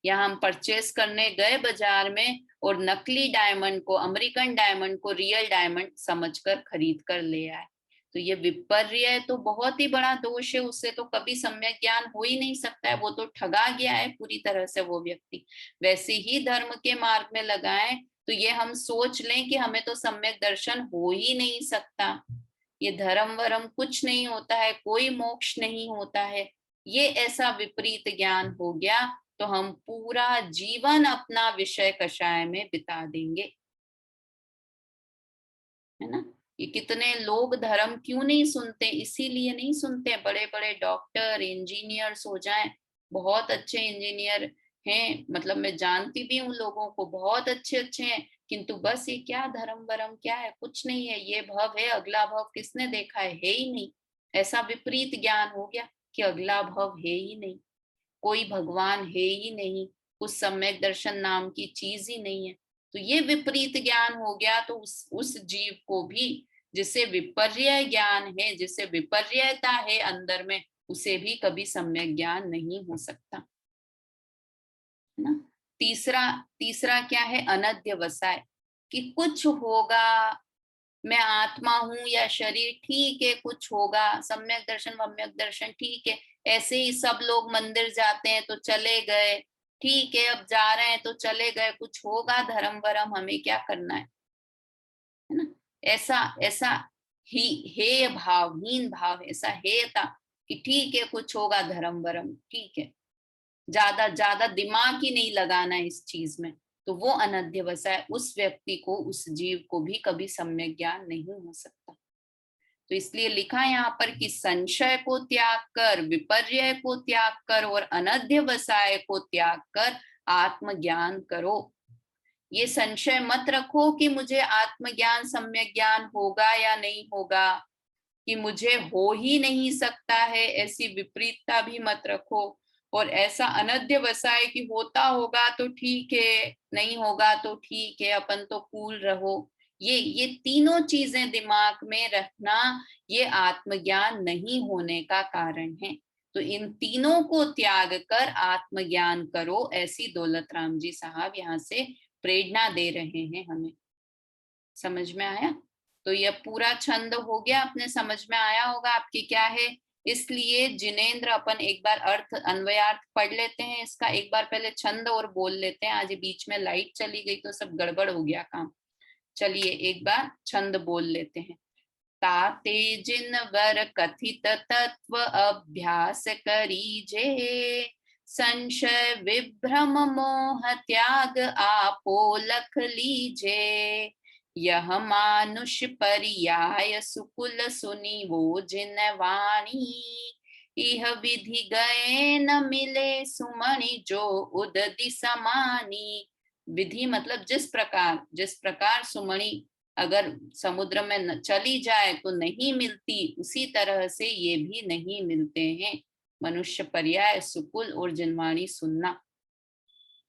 या हम परचेस करने गए बाजार में और नकली डायमंड को, अमेरिकन डायमंड को रियल डायमंड समझकर खरीद कर ले आए। तो ये विपर्य तो बहुत ही बड़ा दोष है, उससे तो कभी सम्यक ज्ञान हो ही नहीं सकता है, वो तो ठगा गया है पूरी तरह से वो व्यक्ति। वैसे ही धर्म के मार्ग में लगाए तो ये हम सोच लें कि हमें तो सम्यक दर्शन हो ही नहीं सकता, ये धर्म वरम कुछ नहीं होता है, कोई मोक्ष नहीं होता है, ये ऐसा विपरीत ज्ञान हो गया तो हम पूरा जीवन अपना विषय कषाय में बिता देंगे, है ना। ये कितने लोग धर्म क्यों नहीं सुनते, इसीलिए नहीं सुनते। बड़े बड़े डॉक्टर इंजीनियर्स हो जाएं, बहुत अच्छे इंजीनियर हैं, मतलब मैं जानती भी हूँ लोगों को, बहुत अच्छे अच्छे हैं, किंतु बस ये क्या धर्म वरम क्या है, कुछ नहीं है, ये भव है, अगला भव किसने देखा है ही नहीं। ऐसा विपरीत ज्ञान हो गया कि अगला भव है ही नहीं, कोई भगवान है ही नहीं, उस सम्यक दर्शन नाम की चीज ही नहीं है। तो ये विपरीत ज्ञान हो गया, तो उस जीव को भी, जिसे विपर्य ज्ञान है, जिसे विपर्यता है अंदर में, उसे भी कभी सम्यक ज्ञान नहीं हो सकता, है ना। तीसरा तीसरा क्या है, अनध्यवसाय, कि कुछ होगा, मैं आत्मा हूं या शरीर, ठीक है कुछ होगा, सम्यक दर्शन वम्यक दर्शन ठीक है, ऐसे ही सब लोग मंदिर जाते हैं तो चले गए, ठीक है अब जा रहे हैं तो चले गए, कुछ होगा धर्म वरम, हमें क्या करना है ना। ऐसा ऐसा ही हेय भाव, हीन भाव, ऐसा हेयता कि ठीक है कुछ होगा धर्म वरम, ठीक है, ज्यादा ज्यादा दिमाग ही नहीं लगाना है इस चीज में, तो वो अनध्यवसाय उस व्यक्ति को, उस जीव को भी कभी सम्यक ज्ञान नहीं हो सकता। तो इसलिए लिखा है यहाँ पर कि संशय को त्याग कर, विपर्य को त्याग कर और अनध्यवसाय को त्याग कर आत्मज्ञान करो। ये संशय मत रखो कि मुझे आत्मज्ञान सम्यक ज्ञान होगा या नहीं होगा, कि मुझे हो ही नहीं सकता है, ऐसी विपरीतता भी मत रखो। और ऐसा अनध्यवसाय कि होता होगा तो ठीक है, नहीं होगा तो ठीक है, अपन तो कूल रहो, ये तीनों चीजें दिमाग में रखना, ये आत्मज्ञान नहीं होने का कारण है। तो इन तीनों को त्याग कर आत्मज्ञान करो, ऐसी दौलत राम जी साहब यहाँ से प्रेरणा दे रहे हैं हमें। समझ में आया? तो यह पूरा छंद हो गया, अपने समझ में आया होगा आपकी क्या है। इसलिए जिनेंद्र अपन एक बार अर्थ अन्वयार्थ पढ़ लेते हैं इसका, एक बार पहले छंद और बोल लेते हैं, आज बीच में लाइट चली गई तो सब गड़बड़ हो गया काम। चलिए एक बार छंद बोल लेते हैं। ताते जिन वर कथित तत्व अभ्यास करीजे, संशय विभ्रम मोह त्याग आपो लख लीजे, यह मानुष पर्याय सुकुल सुनी वो जिन वाणी, यह विधि गए न मिले सुमणि जो उदधि समानी। विधि मतलब जिस प्रकार सुमणि अगर समुद्र में चली जाए तो नहीं मिलती, उसी तरह से ये भी नहीं मिलते हैं मनुष्य पर्याय सुकुल और जिनवाणी सुनना।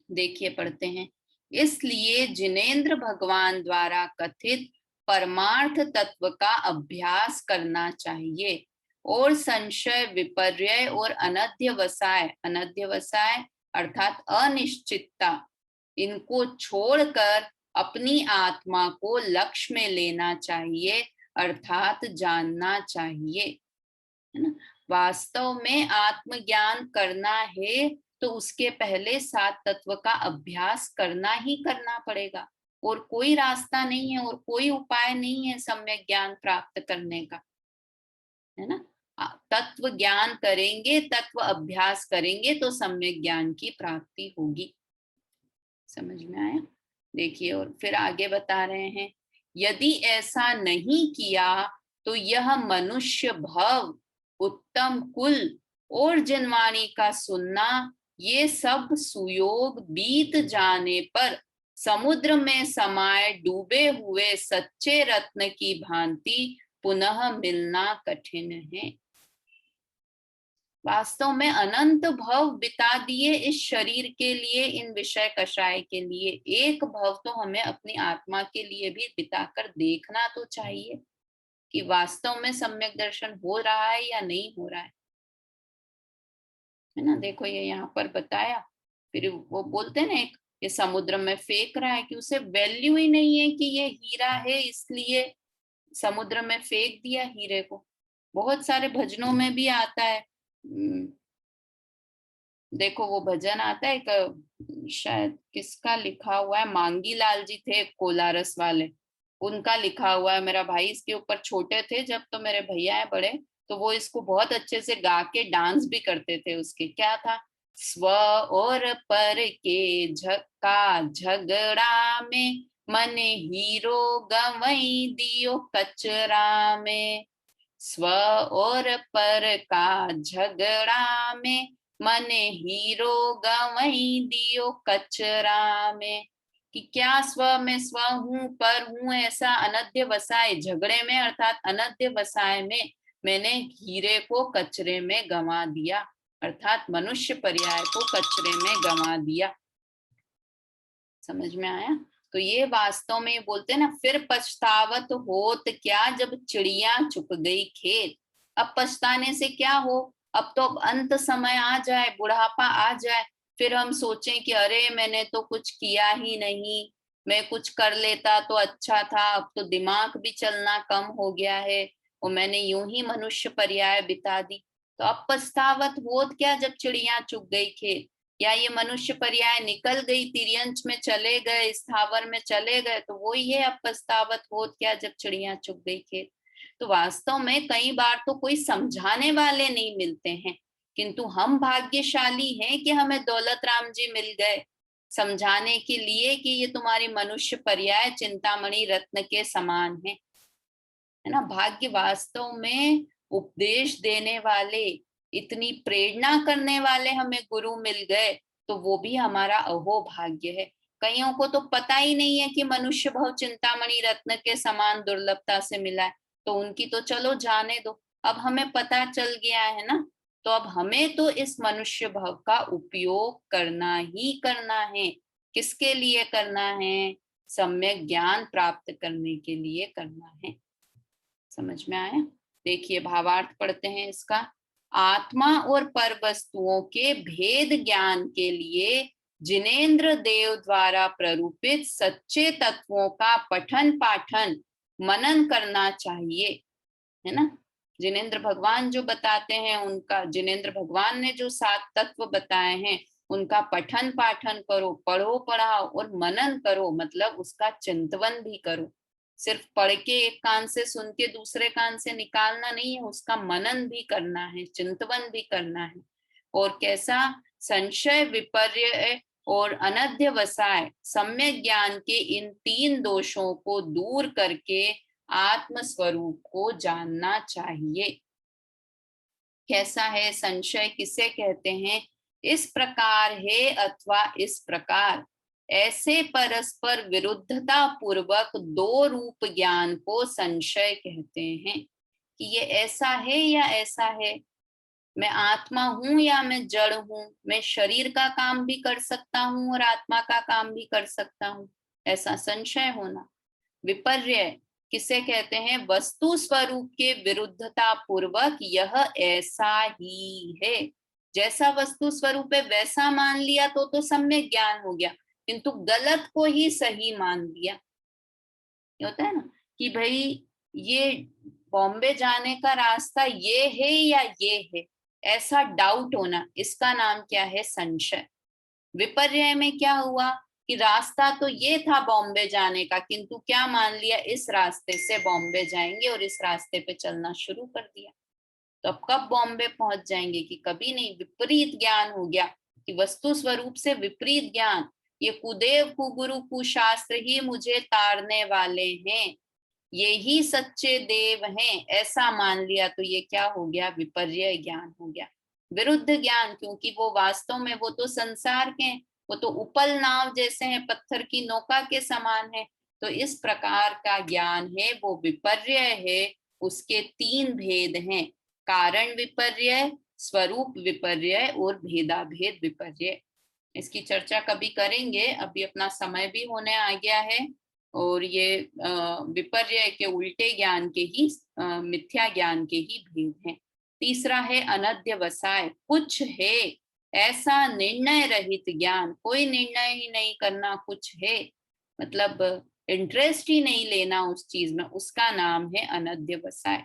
देखिए पढ़ते हैं। इसलिए जिनेंद्र भगवान द्वारा कथित परमार्थ तत्व का अभ्यास करना चाहिए और संशय विपर्य और अनध्यवसाय, अनध्यवसाय अर्थात अनिश्चितता, इनको छोड़कर अपनी आत्मा को लक्ष्य में लेना चाहिए, अर्थात जानना चाहिए, है ना। वास्तव में आत्मज्ञान करना है तो उसके पहले सात तत्व का अभ्यास करना ही करना पड़ेगा, और कोई रास्ता नहीं है और कोई उपाय नहीं है सम्यक ज्ञान प्राप्त करने का, है ना। तत्व ज्ञान करेंगे, तत्व अभ्यास करेंगे तो सम्यक ज्ञान की प्राप्ति होगी। समझ में आया? देखिए, और फिर आगे बता रहे हैं, यदि ऐसा नहीं किया तो यह मनुष्य भव, उत्तम कुल और जिनवाणी का सुनना, ये सब सुयोग बीत जाने पर समुद्र में समाये डूबे हुए सच्चे रत्न की भांति पुनः मिलना कठिन है। वास्तव में अनंत भव बिता दिए इस शरीर के लिए, इन विषय कषाय के लिए, एक भव तो हमें अपनी आत्मा के लिए भी बिताकर देखना तो चाहिए कि वास्तव में सम्यक दर्शन हो रहा है या नहीं हो रहा है ना। देखो ये यहाँ पर बताया, फिर वो बोलते हैं ना, एक ये समुद्र में फेंक रहा है कि उसे वैल्यू ही नहीं है कि ये हीरा है, इसलिए समुद्र में फेंक दिया हीरे को। बहुत सारे भजनों में भी आता है। देखो वो भजन आता है, एक शायद किसका लिखा हुआ है, मांगी लाल जी थे कोलारस वाले, उनका लिखा हुआ है। मेरा भाई इसके ऊपर छोटे थे जब, तो मेरे भैया है बड़े, तो वो इसको बहुत अच्छे से गा के डांस भी करते थे। उसके क्या था, स्व और पर के झक्का झगड़ा में, मन हीरो गवई दियो कचरा में। स्व और पर का झगड़ा में, मन हीरो गवई दियो कचरा में। कि क्या स्व में स्व हूं, पर हूं ऐसा अनद्य वसाए झगड़े में, अर्थात अनद्य वसाए में मैंने हीरे को कचरे में गंवा दिया, अर्थात मनुष्य पर्याय को कचरे में गंवा दिया। समझ में आया? तो ये वास्तव में बोलते हैं ना, फिर पछतावत होत क्या जब चिड़िया चुग गई खेत। अब पछताने से क्या हो, अब तो अब अंत समय आ जाए, बुढ़ापा आ जाए, फिर हम सोचें कि अरे मैंने तो कुछ किया ही नहीं, मैं कुछ कर लेता तो अच्छा था, अब तो दिमाग भी चलना कम हो गया है और मैंने यूं ही मनुष्य पर्याय बिता दी। तो अब पछतावत होत क्या जब चिड़िया चुग गई खेत, या ये मनुष्य पर्याय निकल गई, तिर्यंच में चले गए, स्थावर में चले गए, तो वो ही है अब पछतावत होत क्या जब चिड़िया चुग गई खेत। तो वास्तव में कई बार तो कोई समझाने वाले नहीं मिलते हैं, किंतु हम भाग्यशाली हैं कि हमें दौलत राम जी मिल गए समझाने के लिए कि ये तुम्हारी मनुष्य पर्याय चिंतामणि रत्न के समान है ना। भाग्य वास्तव में उपदेश देने वाले, इतनी प्रेरणा करने वाले हमें गुरु मिल गए, तो वो भी हमारा अहो भाग्य है। कईयों को तो पता ही नहीं है कि मनुष्य भव चिंतामणि रत्न के समान दुर्लभता से मिला है, तो उनकी तो चलो जाने दो, अब हमें पता चल गया है ना। तो अब हमें तो इस मनुष्य भव का उपयोग करना ही करना है। किसके लिए करना है? सम्यक ज्ञान प्राप्त करने के लिए करना है। समझ में आया? देखिए भावार्थ पढ़ते हैं इसका। आत्मा और पर वस्तुओं के भेद ज्ञान के लिए जिनेन्द्र देव द्वारा प्ररूपित सच्चे तत्वों का पठन पाठन मनन करना चाहिए, है ना। जिनेन्द्र भगवान जो बताते हैं, उनका जिनेन्द्र भगवान ने जो 7 तत्व बताए हैं उनका पठन पाठन करो, पढ़ो पढ़ाओ और मनन करो, मतलब उसका चिंतवन भी करो। सिर्फ पढ़ के एक कान से सुन के दूसरे कान से निकालना नहीं है, उसका मनन भी करना है, चिंतवन भी करना है। और कैसा? संशय विपर्य और अनध्यवसाय सम्यक ज्ञान के इन 3 दोषों को दूर करके आत्म स्वरूप को जानना चाहिए। कैसा है संशय, किसे कहते हैं? इस प्रकार है अथवा इस प्रकार, ऐसे परस्पर विरुद्धता पूर्वक 2 रूप ज्ञान को संशय कहते हैं। कि ये ऐसा है या ऐसा है, मैं आत्मा हूं या मैं जड़ हूं, मैं शरीर का काम भी कर सकता हूं और आत्मा का काम भी कर सकता हूं, ऐसा संशय होना। विपर्य किसे कहते हैं? वस्तु स्वरूप के विरुद्धता पूर्वक यह ऐसा ही है, जैसा वस्तु स्वरूप है वैसा मान लिया तो सम्यक ज्ञान हो गया, किंतु गलत को ही सही मान लिया। ये होता है ना कि भाई ये बॉम्बे जाने का रास्ता ये है या ये है, ऐसा डाउट होना, इसका नाम क्या है? संशय। विपर्य में क्या हुआ कि रास्ता तो ये था बॉम्बे जाने का, किंतु क्या मान लिया? इस रास्ते से बॉम्बे जाएंगे और इस रास्ते पे चलना शुरू कर दिया। तो अब कब बॉम्बे पहुंच जाएंगे कि कभी नहीं। विपरीत ज्ञान हो गया कि वस्तु स्वरूप से विपरीत ज्ञान, ये कुदेव कुगुरु कुशास्त्र ही मुझे तारने वाले हैं, ये ही सच्चे देव हैं, ऐसा मान लिया तो ये क्या हो गया, विपर्य ज्ञान हो गया, विरुद्ध ज्ञान। क्योंकि वो वास्तव में वो तो संसार के हैं, वो तो उपल नाव जैसे हैं, पत्थर की नौका के समान है। तो इस प्रकार का ज्ञान है वो विपर्य है। उसके तीन भेद हैं, कारण विपर्य, स्वरूप विपर्य और भेदाभेद विपर्य। इसकी चर्चा कभी करेंगे, अभी अपना समय भी होने आ गया है। और ये विपर्य के उल्टे ज्ञान के ही, मिथ्या ज्ञान के ही भेद हैं। तीसरा है अनध्यवसाय, कुछ है ऐसा निर्णय रहित ज्ञान, कोई निर्णय ही नहीं करना, कुछ है मतलब इंटरेस्ट ही नहीं लेना उस चीज में, उसका नाम है अनध्यवसाय।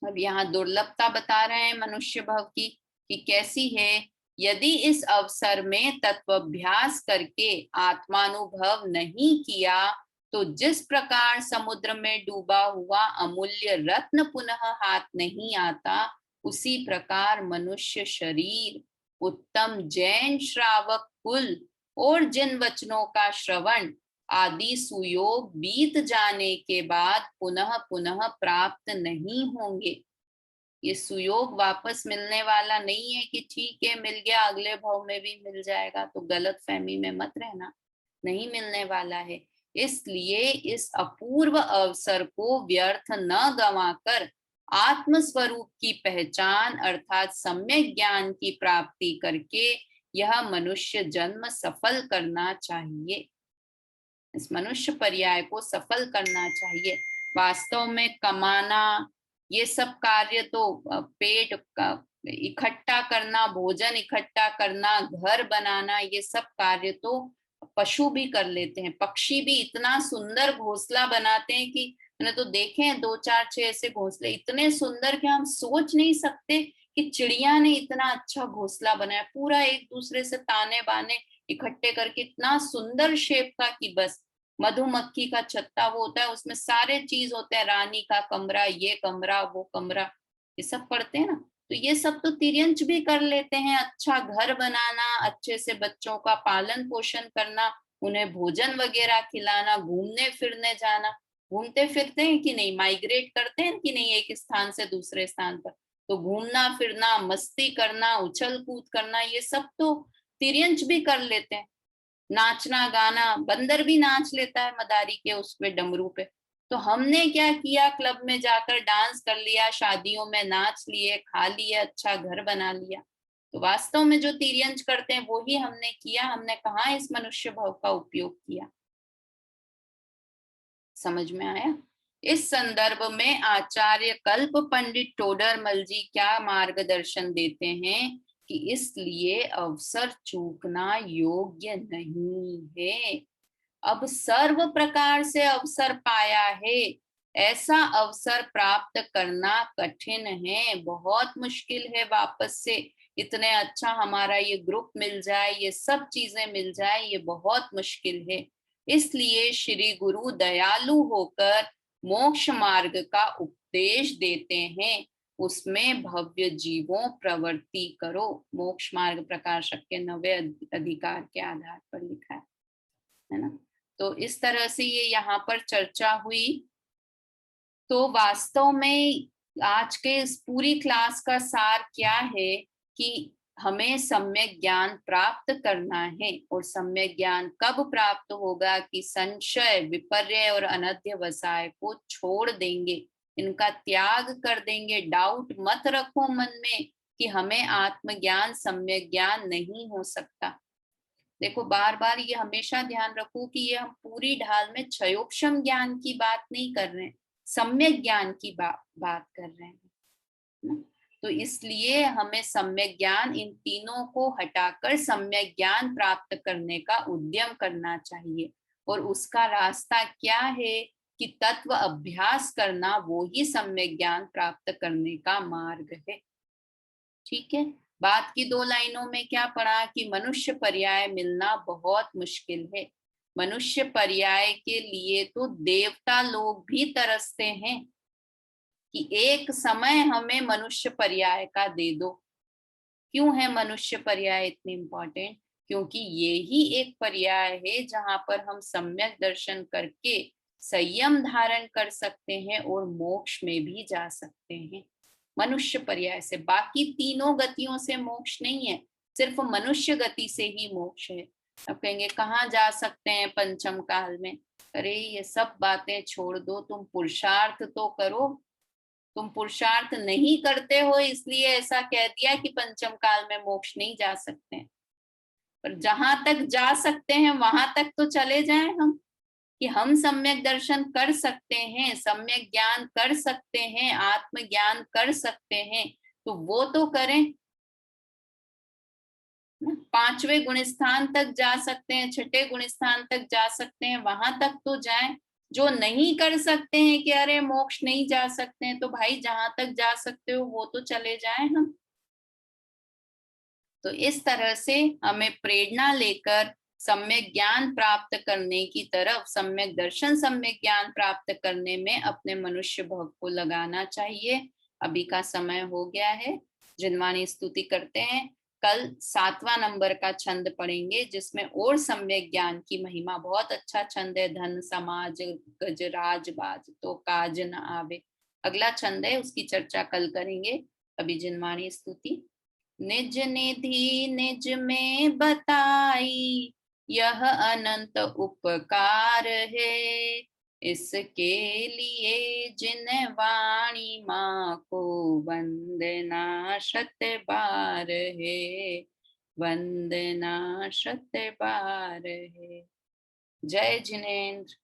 अब यहाँ दुर्लभता बता रहे हैं मनुष्य भव की कि कैसी है। यदि इस अवसर में तत्वाभ्यास करके आत्मानुभव नहीं किया तो जिस प्रकार समुद्र में डूबा हुआ अमूल्य रत्न पुनः हाथ नहीं आता, उसी प्रकार मनुष्य शरीर, उत्तम जैन श्रावक कुल और जिन वचनों का श्रवण आदि सुयोग बीत जाने के बाद पुनः पुनः प्राप्त नहीं होंगे। ये सुयोग वापस मिलने वाला नहीं है कि ठीक है मिल गया अगले भाव में भी मिल जाएगा, तो गलत फहमी में मत रहना, नहीं मिलने वाला है। इसलिए इस अपूर्व अवसर को व्यर्थ न गंवाकर आत्म स्वरूप की पहचान अर्थात सम्यक ज्ञान की प्राप्ति करके यह मनुष्य जन्म सफल करना चाहिए। इस मनुष्य पर्याय को सफल करना चाहिए। वास्तव में कमाना, ये सब कार्य तो पेट इकट्ठा करना, भोजन इकट्ठा करना, घर बनाना, ये सब कार्य तो पशु भी कर लेते हैं। पक्षी भी इतना सुंदर घोंसला बनाते हैं कि मैंने तो देखे हैं 2 4 6 ऐसे घोंसले इतने सुंदर कि हम सोच नहीं सकते कि चिड़िया ने इतना अच्छा घोंसला बनाया, पूरा एक दूसरे से ताने बाने इकट्ठे करके इतना सुंदर शेप का कि बस। मधुमक्खी का छत्ता वो होता है, उसमें सारे चीज होते हैं, रानी का कमरा, ये कमरा, वो कमरा, ये सब पढ़ते हैं ना। तो ये सब तो तिर्यंच भी कर लेते हैं। अच्छा घर बनाना, अच्छे से बच्चों का पालन पोषण करना, उन्हें भोजन वगैरह खिलाना, घूमने फिरने जाना। घूमते फिरते हैं कि नहीं, माइग्रेट करते हैं कि नहीं एक स्थान से दूसरे स्थान पर, तो घूमना फिरना, मस्ती करना, उछल कूद करना, ये सब तो तिर्यंच भी कर लेते हैं। नाचना गाना, बंदर भी नाच लेता है मदारी के उस पे, डमरू पे। तो हमने क्या किया, क्लब में जाकर डांस कर लिया, शादियों में नाच लिए, खा लिए, अच्छा घर बना लिया। तो वास्तव में जो तिर्यंच करते हैं वो ही हमने किया। हमने कहाँ इस मनुष्य भाव का उपयोग किया। समझ में आया। इस संदर्भ में आचार्य कल्प पंडित टोडरमल जी क्या मार्गदर्शन देते हैं कि इसलिए अवसर चूकना योग्य नहीं है। अब सर्व प्रकार से अवसर पाया है, ऐसा अवसर प्राप्त करना कठिन है, बहुत मुश्किल है। वापस से इतने अच्छा हमारा ये ग्रुप मिल जाए, ये सब चीजें मिल जाए, ये बहुत मुश्किल है। इसलिए श्री गुरु दयालु होकर मोक्ष मार्ग का उपदेश देते हैं। उसमें भव्य जीवों प्रवृत्ति करो। मोक्ष मार्ग प्रकाशक के 9वें अधिकार के आधार पर लिखा है ना। तो इस तरह से ये यहाँ पर चर्चा हुई। तो वास्तव में आज के इस पूरी क्लास का सार क्या है कि हमें सम्यक ज्ञान प्राप्त करना है। और सम्यक ज्ञान कब प्राप्त होगा कि संशय, विपर्य और अनध्यवसाय को छोड़ देंगे, इनका त्याग कर देंगे। डाउट मत रखो मन में कि हमें आत्मज्ञान, सम्यक ज्ञान नहीं हो सकता। देखो बार बार ये हमेशा ध्यान रखो कि ये हम पूरी ढाल में क्षयोपशम ज्ञान की बात नहीं कर रहे हैं, सम्यक ज्ञान की बात कर रहे हैं ना? तो इसलिए हमें सम्यक ज्ञान, इन तीनों को हटाकर सम्यक ज्ञान प्राप्त करने का उद्यम करना चाहिए। और उसका रास्ता क्या है कि तत्व अभ्यास करना, वो ही सम्यक ज्ञान प्राप्त करने का मार्ग है। ठीक है। बात की 2 लाइनों में क्या पढ़ा कि मनुष्य पर्याय मिलना बहुत मुश्किल है। मनुष्य पर्याय के लिए तो देवता लोग भी तरसते हैं। कि एक समय हमें मनुष्य पर्याय का दे दो। क्यों है मनुष्य पर्याय इतनी इंपॉर्टेंट? क्योंकि ये ही एक पर्याय है जहां पर हम सम्यक दर्शन करके संयम धारण कर सकते हैं और मोक्ष में भी जा सकते हैं। मनुष्य पर्याय से, बाकी तीनों गतियों से मोक्ष नहीं है, सिर्फ मनुष्य गति से ही मोक्ष है। अब कहेंगे कहाँ जा सकते हैं पंचम काल में? अरे ये सब बातें छोड़ दो, तुम पुरुषार्थ तो करो। तुम पुरुषार्थ नहीं करते हो इसलिए ऐसा कह दिया कि पंचम काल में मोक्ष नहीं जा सकते हैं। पर जहां तक जा सकते हैं वहां तक तो चले जाएं हम, कि हम सम्यक दर्शन कर सकते हैं, सम्यक ज्ञान कर सकते हैं, आत्मज्ञान कर सकते हैं, तो वो तो करें। पांचवें गुण स्थान तक जा सकते हैं, छठे गुण स्थान तक जा सकते हैं, वहां तक तो जाएं। जो नहीं कर सकते हैं कि अरे मोक्ष नहीं जा सकते हैं, तो भाई जहां तक जा सकते हो वो तो चले जाएं हम। तो इस तरह से हमें प्रेरणा लेकर सम्यक ज्ञान प्राप्त करने की तरफ, सम्यक दर्शन, सम्यक ज्ञान प्राप्त करने में अपने मनुष्य भव को लगाना चाहिए। अभी का समय हो गया है, जिनवाणी स्तुति करते हैं। कल 7वां नंबर का छंद पढ़ेंगे जिसमें और सम्यक ज्ञान की महिमा, बहुत अच्छा छंद है, धन समाज गजराज बाज तो काज न आवे। अगला छंद है, उसकी चर्चा कल करेंगे। अभी जिनवाणी स्तुति। निज निधि निज में बताई, यह अनंत उपकार है। इसके लिए जिन वाणी माँ को वंदना शत बार है, वंदना शत बार है। जय जिनेन्द्र।